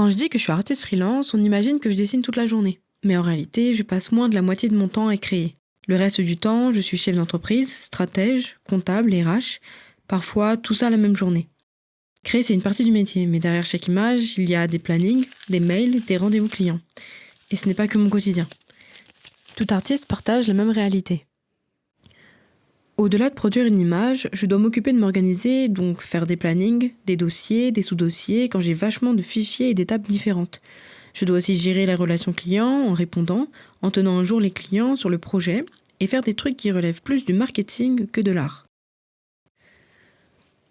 Quand je dis que je suis artiste freelance, on imagine que je dessine toute la journée. Mais en réalité, je passe moins de la moitié de mon temps à créer. Le reste du temps, je suis chef d'entreprise, stratège, comptable, RH, parfois tout ça la même journée. Créer, c'est une partie du métier, mais derrière chaque image, il y a des plannings, des mails, des rendez-vous clients. Et ce n'est pas que mon quotidien. Tout artiste partage la même réalité. Au-delà de produire une image, je dois m'occuper de m'organiser, donc faire des plannings, des dossiers, des sous-dossiers, quand j'ai vachement de fichiers et d'étapes différentes. Je dois aussi gérer la relation client en répondant, en tenant un jour les clients sur le projet et faire des trucs qui relèvent plus du marketing que de l'art.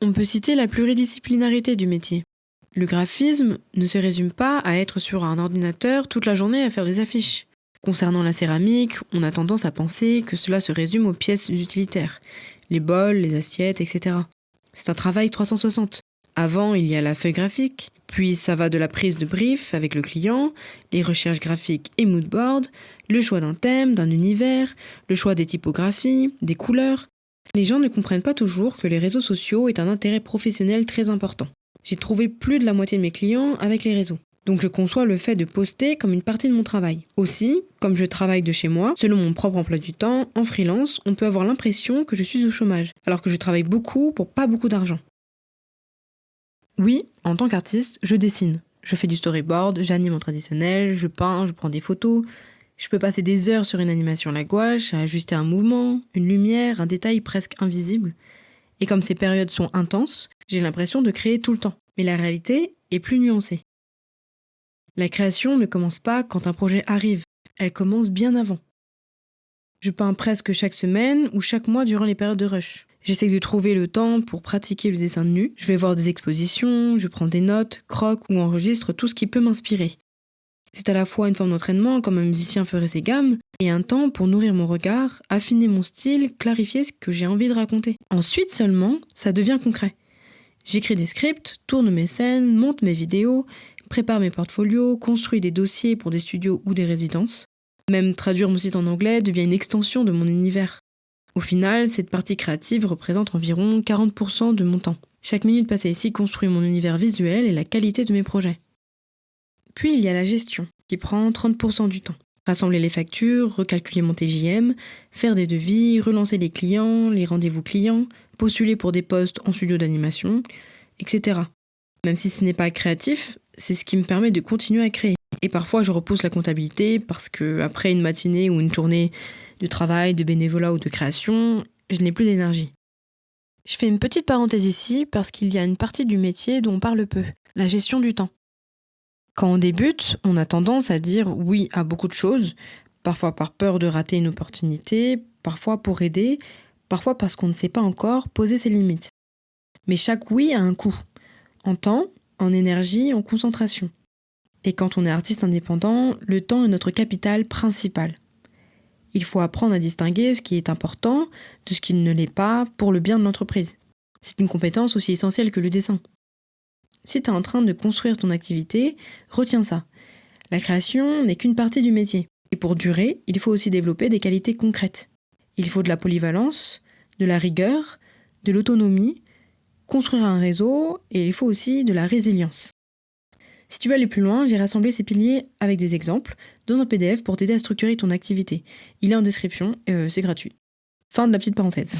On peut citer la pluridisciplinarité du métier. Le graphisme ne se résume pas à être sur un ordinateur toute la journée à faire des affiches. Concernant la céramique, on a tendance à penser que cela se résume aux pièces utilitaires, les bols, les assiettes, etc. C'est un travail 360. Avant, il y a la feuille graphique, puis ça va de la prise de brief avec le client, les recherches graphiques et moodboard, le choix d'un thème, d'un univers, le choix des typographies, des couleurs. Les gens ne comprennent pas toujours que les réseaux sociaux est un intérêt professionnel très important. J'ai trouvé plus de la moitié de mes clients avec les réseaux. Donc je conçois le fait de poster comme une partie de mon travail. Aussi, comme je travaille de chez moi, selon mon propre emploi du temps, en freelance, on peut avoir l'impression que je suis au chômage, alors que je travaille beaucoup pour pas beaucoup d'argent. Oui, en tant qu'artiste, je dessine. Je fais du storyboard, j'anime en traditionnel, je peins, je prends des photos. Je peux passer des heures sur une animation à la gouache, à ajuster un mouvement, une lumière, un détail presque invisible. Et comme ces périodes sont intenses, j'ai l'impression de créer tout le temps. Mais la réalité est plus nuancée. La création ne commence pas quand un projet arrive, elle commence bien avant. Je peins presque chaque semaine ou chaque mois durant les périodes de rush. J'essaie de trouver le temps pour pratiquer le dessin de nu, je vais voir des expositions, je prends des notes, croque ou enregistre tout ce qui peut m'inspirer. C'est à la fois une forme d'entraînement comme un musicien ferait ses gammes, et un temps pour nourrir mon regard, affiner mon style, clarifier ce que j'ai envie de raconter. Ensuite seulement, ça devient concret. J'écris des scripts, tourne mes scènes, monte mes vidéos, prépare mes portfolios, construis des dossiers pour des studios ou des résidences. Même traduire mon site en anglais devient une extension de mon univers. Au final, cette partie créative représente environ 40% de mon temps. Chaque minute passée ici construit mon univers visuel et la qualité de mes projets. Puis il y a la gestion, qui prend 30% du temps. Rassembler les factures, recalculer mon TJM, faire des devis, relancer les clients, les rendez-vous clients, postuler pour des postes en studio d'animation, etc. Même si ce n'est pas créatif, c'est ce qui me permet de continuer à créer. Et parfois, je repousse la comptabilité parce que après une matinée ou une journée de travail, de bénévolat ou de création, je n'ai plus d'énergie. Je fais une petite parenthèse ici parce qu'il y a une partie du métier dont on parle peu, la gestion du temps. Quand on débute, on a tendance à dire oui à beaucoup de choses, parfois par peur de rater une opportunité, parfois pour aider, parfois parce qu'on ne sait pas encore poser ses limites. Mais chaque oui a un coût, en temps, en énergie, en concentration. Et quand on est artiste indépendant, le temps est notre capital principal. Il faut apprendre à distinguer ce qui est important de ce qui ne l'est pas pour le bien de l'entreprise. C'est une compétence aussi essentielle que le dessin. Si tu es en train de construire ton activité, retiens ça. La création n'est qu'une partie du métier. Et pour durer, il faut aussi développer des qualités concrètes. Il faut de la polyvalence, de la rigueur, de l'autonomie, construire un réseau, et il faut aussi de la résilience. Si tu veux aller plus loin, j'ai rassemblé ces piliers avec des exemples dans un PDF pour t'aider à structurer ton activité. Il est en description, c'est gratuit. Fin de la petite parenthèse.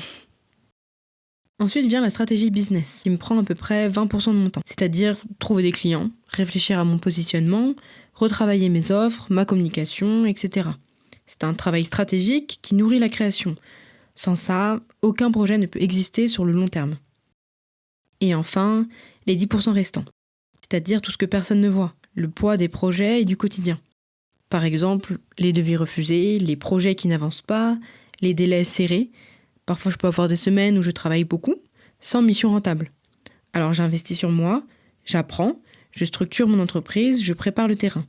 Ensuite vient la stratégie business, qui me prend à peu près 20% de mon temps. C'est-à-dire trouver des clients, réfléchir à mon positionnement, retravailler mes offres, ma communication, etc. C'est un travail stratégique qui nourrit la création. Sans ça, aucun projet ne peut exister sur le long terme. Et enfin, les 10% restants. C'est-à-dire tout ce que personne ne voit, le poids des projets et du quotidien. Par exemple, les devis refusés, les projets qui n'avancent pas, les délais serrés. Parfois, je peux avoir des semaines où je travaille beaucoup, sans mission rentable. Alors j'investis sur moi, j'apprends, je structure mon entreprise, je prépare le terrain.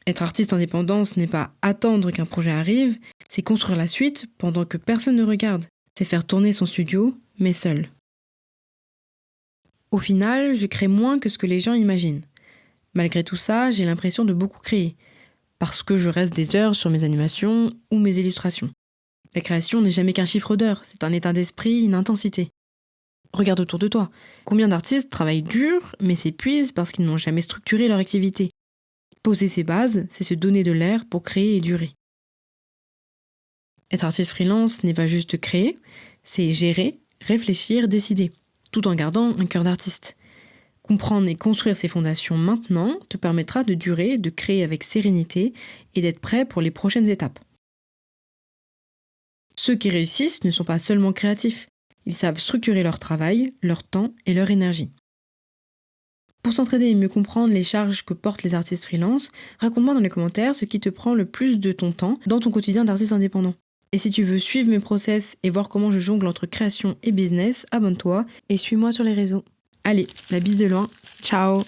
Être artiste indépendant, ce n'est pas attendre qu'un projet arrive, c'est construire la suite pendant que personne ne regarde. C'est faire tourner son studio, mais seul. Au final, je crée moins que ce que les gens imaginent. Malgré tout ça, j'ai l'impression de beaucoup créer, parce que je reste des heures sur mes animations ou mes illustrations. La création n'est jamais qu'un chiffre d'heures, c'est un état d'esprit, une intensité. Regarde autour de toi. Combien d'artistes travaillent dur, mais s'épuisent parce qu'ils n'ont jamais structuré leur activité, Poser ses bases, c'est se donner de l'air pour créer et durer. Être artiste freelance n'est pas juste créer, c'est gérer, réfléchir, décider, tout en gardant un cœur d'artiste. Comprendre et construire ces fondations maintenant te permettra de durer, de créer avec sérénité et d'être prêt pour les prochaines étapes. Ceux qui réussissent ne sont pas seulement créatifs, ils savent structurer leur travail, leur temps et leur énergie. Pour s'entraider et mieux comprendre les charges que portent les artistes freelance, raconte-moi dans les commentaires ce qui te prend le plus de ton temps dans ton quotidien d'artiste indépendant. Et si tu veux suivre mes process et voir comment je jongle entre création et business, abonne-toi et suis-moi sur les réseaux. Allez, la bise de loin, ciao!